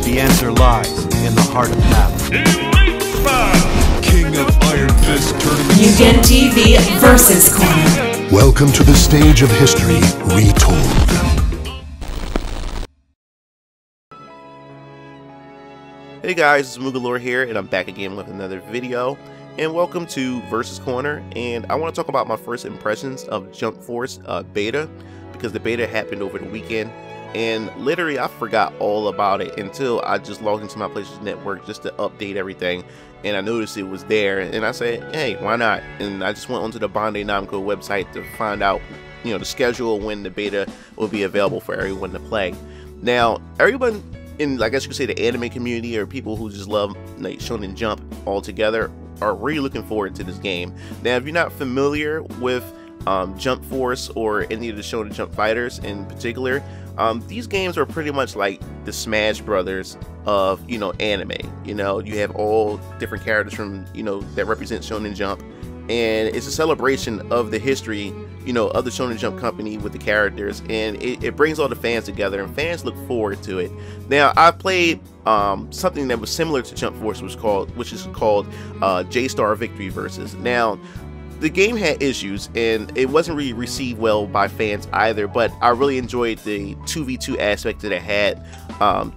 The answer lies in the heart of battle. King of Iron Fist Tournament. Mugen TV versus Corner. Welcome to the stage of history retold. Hey guys, it's MugenLord here, and I'm back again with another video. And welcome to Versus Corner. And I want to talk about my first impressions of Jump Force beta, because the beta happened over the weekend. And literally, I forgot all about it until I just logged into my PlayStation Network just to update everything. And I noticed it was there, and I said, hey, why not? And I just went onto the Bandai Namco website to find out, you know, the schedule when the beta will be available for everyone to play. Now, everyone in, I guess you could say, the anime community, or people who just love like Shonen Jump altogether, are really looking forward to this game. Now, if you're not familiar with Jump Force or any of the Shonen Jump fighters in particular, these games are pretty much like the Smash Brothers of, you know, anime. You know, you have all different characters from, you know, that represent Shonen Jump, and it's a celebration of the history, you know, of the Shonen Jump company with the characters, and it brings all the fans together, and fans look forward to it. Now, I played something that was similar to Jump Force, which is called J-Star Victory Versus. Now, the game had issues, and it wasn't really received well by fans either, but I really enjoyed the 2v2 aspect that it had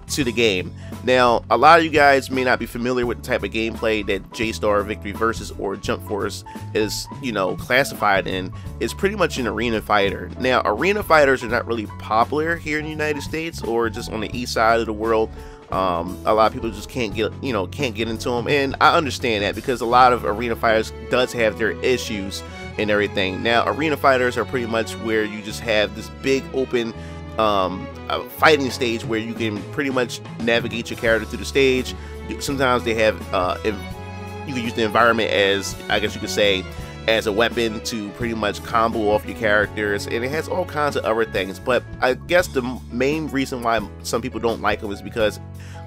to the game. Now, a lot of you guys may not be familiar with the type of gameplay that J-Star Victory Versus or Jump Force is, you know, classified in. It's pretty much an arena fighter. Now, arena fighters are not really popular here in the United States or just on the east side of the world. A lot of people just can't get into them, and I understand that, because a lot of arena fighters does have their issues and everything. Now, arena fighters are pretty much where you just have this big open fighting stage where you can pretty much navigate your character through the stage. Sometimes they have you can use the environment as, I guess you could say, as a weapon to pretty much combo off your characters, and it has all kinds of other things. But I guess the main reason why some people don't like them is because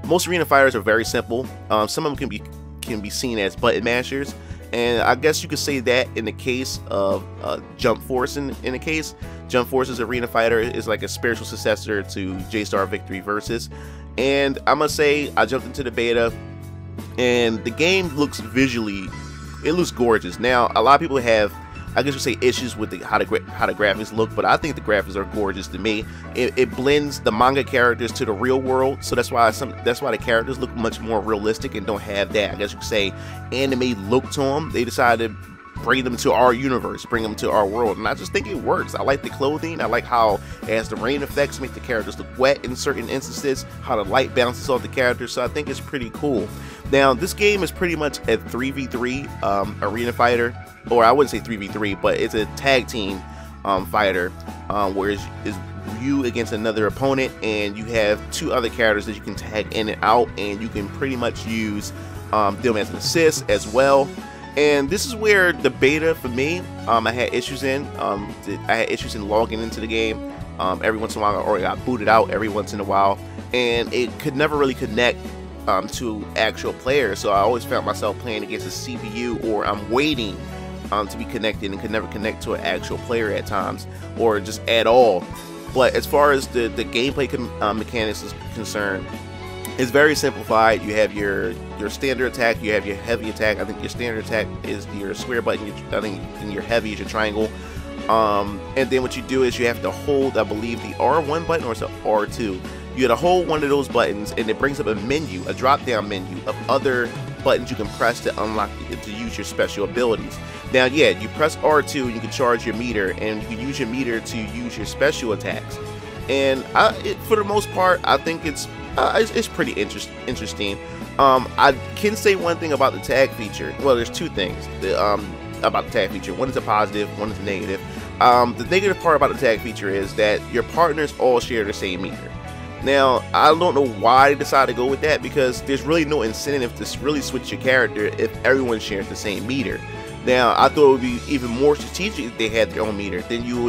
most arena fighters are very simple. Some of them can be seen as button mashers, and I guess you could say that in the case of Jump Force. In the case, Jump Force's arena fighter is like a spiritual successor to J-Star Victory Versus. And I must say, I jumped into the beta, and the game looks visually, it looks gorgeous. Now, a lot of people have, I guess you say, issues with how the graphics look, but I think the graphics are gorgeous to me. It blends the manga characters to the real world, so that's why the characters look much more realistic and don't have that, I guess you could say, anime look to them. They decided to bring them to our universe, bring them to our world, and I just think it works. I like the clothing. I like how it has the rain effects, make the characters look wet in certain instances, how the light bounces off the characters, so I think it's pretty cool. Now, this game is pretty much a 3v3 arena fighter, or I wouldn't say 3v3, but it's a tag team fighter, where it's you against another opponent, and you have two other characters that you can tag in and out, and you can pretty much use them as an assist as well. And this is where the beta, for me, I had issues in. I had issues in logging into the game every once in a while, or I got booted out every once in a while, and it could never really connect to actual players. So I always found myself playing against a CPU, or I'm waiting to be connected, and could never connect to an actual player at times, or just at all. But as far as the gameplay mechanics is concerned, it's very simplified. You have your standard attack, you have your heavy attack. I think your standard attack is your square button, I think, and your heavy is your triangle. And then what you do is you have to hold, I believe, the R1 button, or it's a R2. You have to hold one of those buttons, and it brings up a menu, a drop-down menu of other buttons you can press to unlock, to use your special abilities. Now, yeah, you press R2 and you can charge your meter, and you can use your meter to use your special attacks. And for the most part, I think it's pretty interesting. I can say one thing about the tag feature. Well, there's two things about the tag feature. One is a positive, one is a negative. The negative part about the tag feature is that your partners all share the same meter. Now, I don't know why they decided to go with that, because there's really no incentive to really switch your character if everyone shares the same meter. Now, I thought it would be even more strategic if they had their own meter. Then you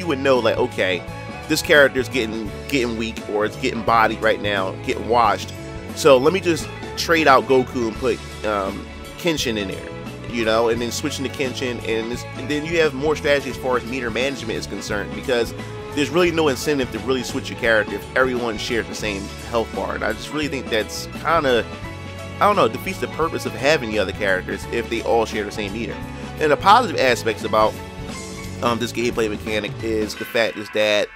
would know, like, okay, this character is getting weak, or it's getting bodied right now, getting washed. So let me just trade out Goku and put Kenshin in there, you know, and then switching to Kenshin, and then you have more strategy as far as meter management is concerned, because there's really no incentive to really switch your character if everyone shares the same health bar. And I just really think that's kind of, I don't know, defeats the purpose of having the other characters if they all share the same meter. And the positive aspects about this gameplay mechanic is the fact is that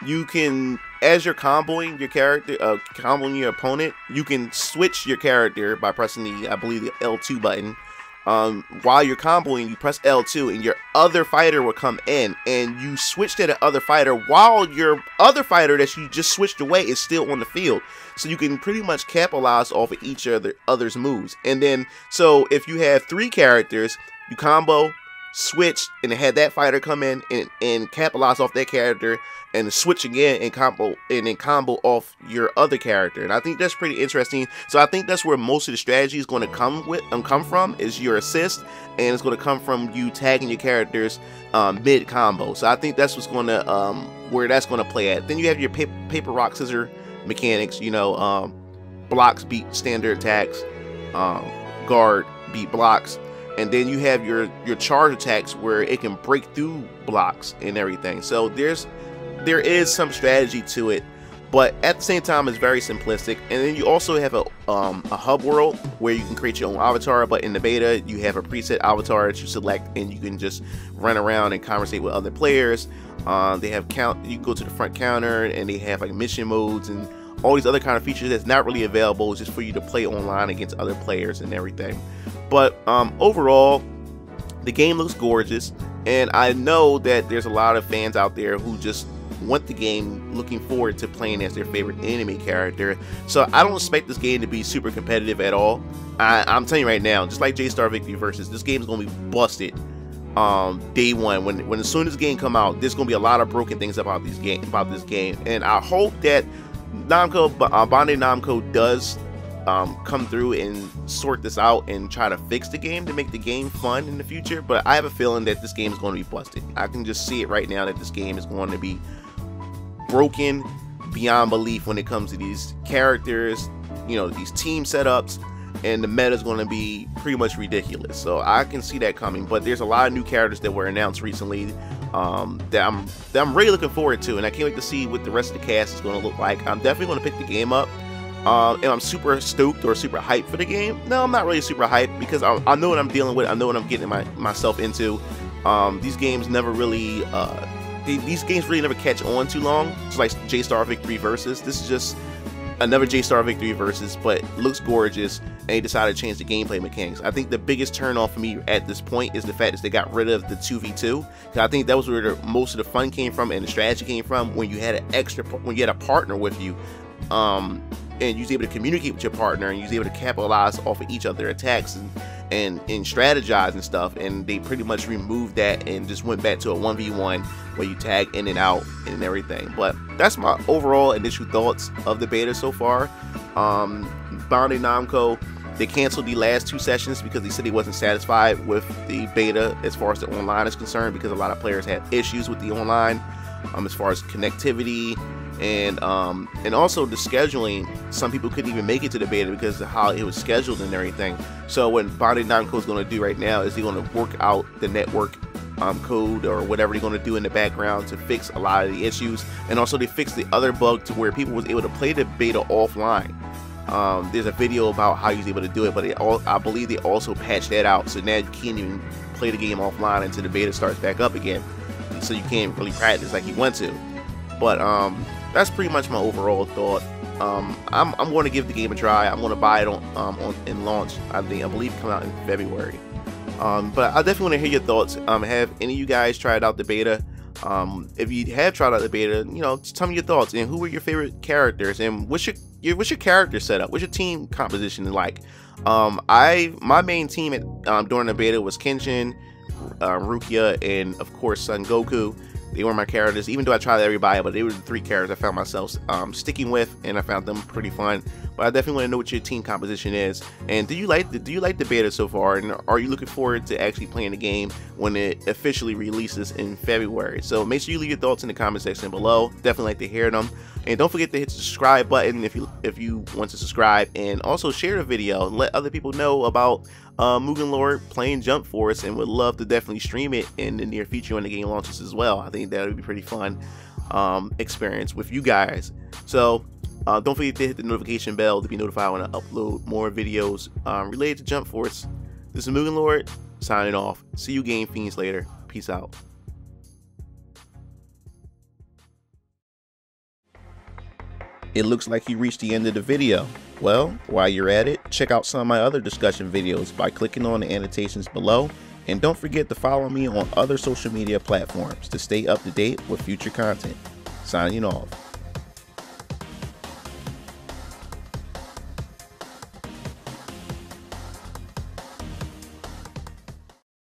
you can, as you're comboing your character, comboing your opponent, you can switch your character by pressing the, I believe, the L2 button. While you're comboing, you press L2 and your other fighter will come in and you switch to the other fighter while your other fighter that you just switched away is still on the field. So you can pretty much capitalize off of each other's moves. And then, so if you have 3 characters, you combo, switch, and have that fighter come in and capitalize off that character, and switch again and then combo off your other character. And I think that's pretty interesting. So I think that's where most of the strategy is going to come from, is your assist, and it's going to come from you tagging your characters mid combo. So I think that's what's going to where that's going to play at. Then you have your paper rock scissor mechanics. You know, blocks beat standard attacks, guard beat blocks. And then you have your charge attacks where it can break through blocks and everything. So there is some strategy to it, but at the same time it's very simplistic. And then you also have a hub world where you can create your own avatar, but in the beta you have a preset avatar that you select and you can just run around and conversate with other players. They have you can go to the front counter, and they have like mission modes and all these other kind of features that's not really available just for you to play online against other players and everything. But overall, the game looks gorgeous, and I know that there's a lot of fans out there who just want the game, looking forward to playing as their favorite anime character. So I don't expect this game to be super competitive at all. I'm telling you right now, just like J-Star Victory Versus, this game is going to be busted day one. When as soon as the game come out, there's going to be a lot of broken things about this game, and I hope that Bandai Namco does come through and sort this out and try to fix the game to make the game fun in the future. But I have a feeling that this game is going to be busted. I can just see it right now that this game is going to be broken beyond belief when it comes to these characters, you know, these team setups, and the meta is going to be pretty much ridiculous. So I can see that coming. But there's a lot of new characters that were announced recently that I'm really looking forward to, and I can't wait to see what the rest of the cast is going to look like. I'm definitely going to pick the game up. And I'm super stoked or super hyped for the game. No, I'm not really super hyped because I know what I'm dealing with. I know what I'm getting myself into. These games never really, these games really never catch on too long. It's like J-Star Victory Versus. This is just another J-Star Victory Versus, but looks gorgeous, and they decided to change the gameplay mechanics. I think the biggest turn off for me at this point is the fact that they got rid of the 2v2. I think that was where most of the fun came from and the strategy came from, when you had a partner with you. And you was able to communicate with your partner, and you was able to capitalize off of each other's attacks and strategize and stuff. And they pretty much removed that and just went back to a 1v1 where you tag in and out and everything. But that's my overall initial thoughts of the beta so far. Bandai Namco, they canceled the last 2 sessions because they said they wasn't satisfied with the beta as far as the online is concerned, because a lot of players had issues with the online as far as connectivity. And also the scheduling. Some people couldn't even make it to the beta because of how it was scheduled and everything. So what Bandai Namco is going to do right now is they're going to work out the network code or whatever they're going to do in the background to fix a lot of the issues. And also they fixed the other bug to where people was able to play the beta offline. There's a video about how you're able to do it, but I believe they also patched that out. So now you can't even play the game offline until the beta starts back up again. So you can't really practice like you want to. But that's pretty much my overall thought. I'm going to give the game a try. I'm going to buy it in launch. I believe it come out in February. But I definitely want to hear your thoughts. Have any of you guys tried out the beta? If you have tried out the beta, you know, just tell me your thoughts, and who were your favorite characters, and what's your character setup? What's your team composition like? My main team during the beta was Kenshin, Rukia, and of course Son Goku. They were my characters, even though I tried everybody, but they were the 3 characters I found myself sticking with, and I found them pretty fun. But I definitely want to know what your team composition is, and do you like the beta so far, and are you looking forward to actually playing the game when it officially releases in February? So make sure you leave your thoughts in the comment section below. Definitely like to hear them, and don't forget to hit the subscribe button if you want to subscribe, and also share the video and let other people know about MugenLord playing Jump Force, and would love to definitely stream it in the near future when the game launches as well. I think that would be pretty fun. experience with you guys. So don't forget to hit the notification bell to be notified when I upload more videos related to Jump Force. This is MugenLord signing off. See you game fiends later. Peace out. It looks like you reached the end of the video. Well, while you're at it, check out some of my other discussion videos by clicking on the annotations below, and don't forget to follow me on other social media platforms to stay up to date with future content. Signing off.